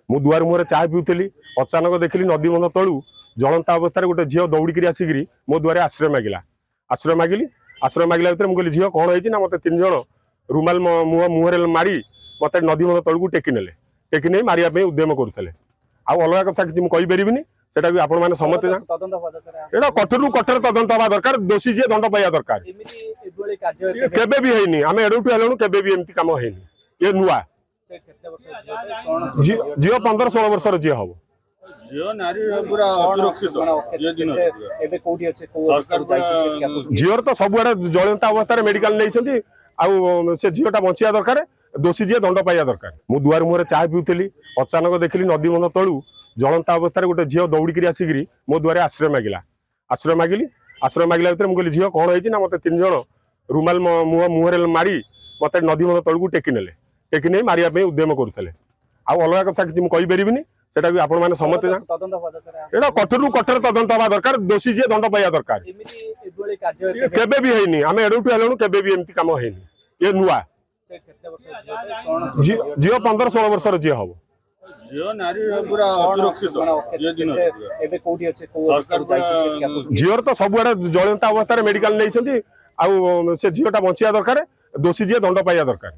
मु दुआर मुहर चाह पिउली अचानक देखिली नदी बंध तलू जलंता अवस्था गोटे झील दौड़िक आसिक मो दुआरे आश्रय मागिला आश्रय मागिला भर मुझे झील कौन होती ना मत 3 जन रुमाल मुहर मारी मत नदी बंध तलू टेकी नहीं मारे उद्यम करुले अलग कथा कि मुझे कहीपरि सेटा भी आपण मैंने समझते एटा कठोर कठोर तदंत हवा दरकार दोषी जी दंड पाइबा दरकार केबे भी हैनी आम एडुठू हेलुणु केबे भी एमती काम हैनी ये नुआ झील 15-16 वर्ष झील हम झीर तो सबुआड़े जलंता अवस्था मेडिकल नहीं से झीलटा बचिया दरकार दोषी जी दंड पाइबा दरकार मु दुआर मुहर चाह पिउली अचानक देखिली नदी बंध तलू जलंता अवस्था गोटे झील दौड़िक आसिक मो दुआरे आश्रय मागिला भर मुझे झील कौन होती ना मत 3 जन रुमाल मुहर मारी मत नदी बंध तलू टेकी नहीं मारे उद्यम करुले अलग कथा कि मुझे कहीपरि सेटा भी आपण मैंने समझते एटा कठोर कठोर तदंत हवा दरकार दोषी जी दंड पाइबा दरकार केबे भी हैनी आम एडुठू हेलुणु केबे भी एमती काम हैनी ये नुआ झील 15-16 वर्ष झील हम झीर तो सबुआड़े जलंता अवस्था मेडिकल नहीं से झीलटा बचिया दरकार दोषी जी दंड पाइबा दरकार।